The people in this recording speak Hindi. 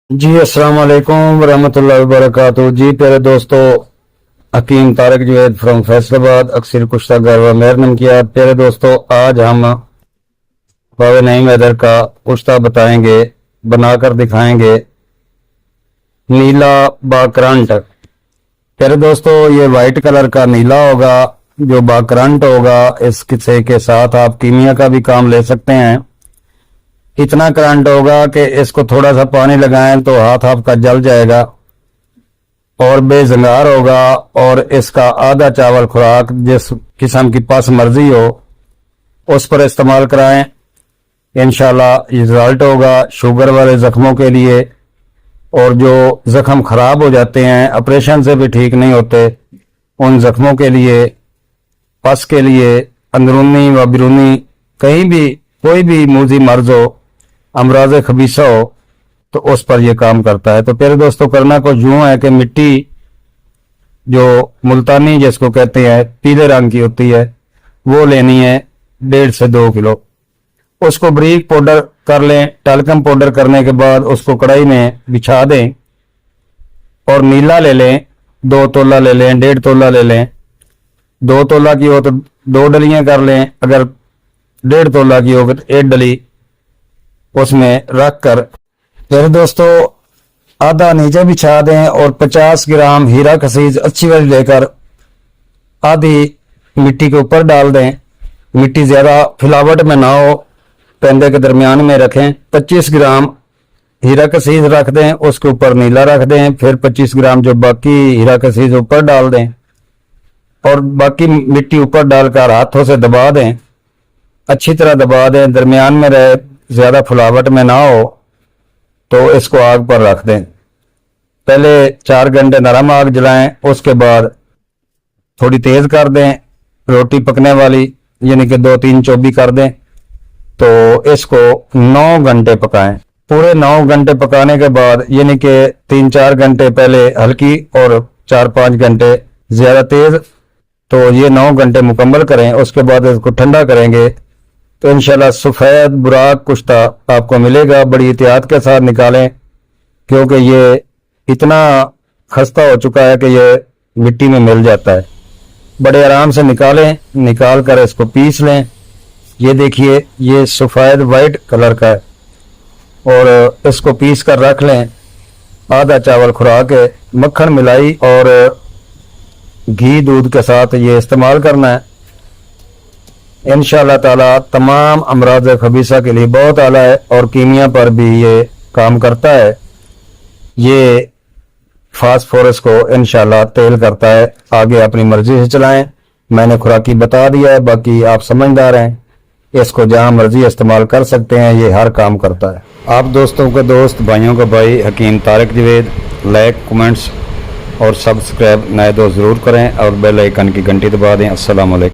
जी अस्सलाम वालेकुम रहमतुल्लाहि व बरकातुहू। जी प्यारे दोस्तों, हकीम तारिक जवेद फ्रॉम फैसलाबाद, अक्सर कुश्ता गरवा मेहरनम किया। प्यारे दोस्तों, आज हम बाबा नईम हैदर का कुश्ता बताएंगे, बनाकर दिखाएंगे, नीला बाकरंट। प्यारे दोस्तों, ये वाइट कलर का नीला होगा जो बाकरंट होगा। इसके के साथ आप कीमिया का भी काम ले सकते हैं। इतना करंट होगा कि इसको थोड़ा सा पानी लगाएं तो हाथ आपका जल जाएगा और बेजंगार होगा। और इसका आधा चावल खुराक जिस किस्म की पास मर्जी हो उस पर इस्तेमाल कराएं, इंशाल्लाह रिजल्ट होगा। शुगर वाले जख्मों के लिए और जो जख्म खराब हो जाते हैं, ऑपरेशन से भी ठीक नहीं होते, उन जख्मों के लिए, पस के लिए, अंदरूनी व बिरूनी कहीं भी कोई भी मूजी मर्ज हो, अमराज खबीसा हो, तो उस पर यह काम करता है। तो प्यारे दोस्तों, करना कुछ यूं है कि मिट्टी जो मुल्तानी जिसको कहते हैं पीले रंग की होती है वो लेनी है 1.5 से 2 किलो। उसको बारीक पाउडर कर लें। टलकम पाउडर करने के बाद उसको कढ़ाई में बिछा दें और नीला ले लें। 2 तोला ले लें, 1.5 तोला ले लें। 2 तोला की हो तो 2 डलियां कर लें, अगर 1.5 तोला की हो तो 1 डली उसमें रख कर फिर दोस्तों आधा नीचे बिछा दें और 50 ग्राम हीरा कसीज अच्छी वाली लेकर आधी मिट्टी के ऊपर डाल दें। मिट्टी ज्यादा फिलावट में ना हो, पेंदे के दरमियान में रखें। 25 ग्राम हीरा कसीज रख दें, उसके ऊपर नीला रख दें। फिर 25 ग्राम जो बाकी हीरा कसीज ऊपर डाल दें और बाकी मिट्टी ऊपर डालकर हाथों से दबा दें, अच्छी तरह दबा दें, दरमियान में रहे, ज्यादा फुलावट में ना हो। तो इसको आग पर रख दें। पहले 4 घंटे नरम आग जलाएं, उसके बाद थोड़ी तेज कर दें, रोटी पकने वाली, यानी कि 2-3 चौबी कर दें। तो इसको 9 घंटे पकाएं। पूरे 9 घंटे पकाने के बाद, यानी कि 3-4 घंटे पहले हल्की और 4-5 घंटे ज्यादा तेज, तो ये 9 घंटे मुकम्मल करें। उसके बाद इसको ठंडा करेंगे तो इंशाल्लाह सफेद बुराक कुश्ता आपको मिलेगा। बड़ी एहतियात के साथ निकालें क्योंकि ये इतना खस्ता हो चुका है कि ये मिट्टी में मिल जाता है। बड़े आराम से निकालें, निकाल कर इसको पीस लें। ये देखिए, ये सफेद वाइट कलर का है और इसको पीस कर रख लें। आधा चावल खुराक है, मक्खन मिलाई और घी दूध के साथ ये इस्तेमाल करना है। इंशाअल्लाह ताला तमाम अमराज खबीसा के लिए बहुत आला है और कीमिया पर भी ये काम करता है। ये फास्फोरस को इंशाअल्लाह तेल करता है। आगे अपनी मर्जी से चलाएं। मैंने खुराकी बता दिया है, बाकी आप समझदार हैं, इसको जहां मर्जी इस्तेमाल कर सकते हैं। ये हर काम करता है। आप दोस्तों के दोस्त, भाइयों का भाई हकीम तारिक जवेद। लाइक, कमेंट्स और सब्सक्राइब नए दोस्त जरूर करें और बेल आइकन की घंटी दबा दें। अस्सलाम वालेकुम।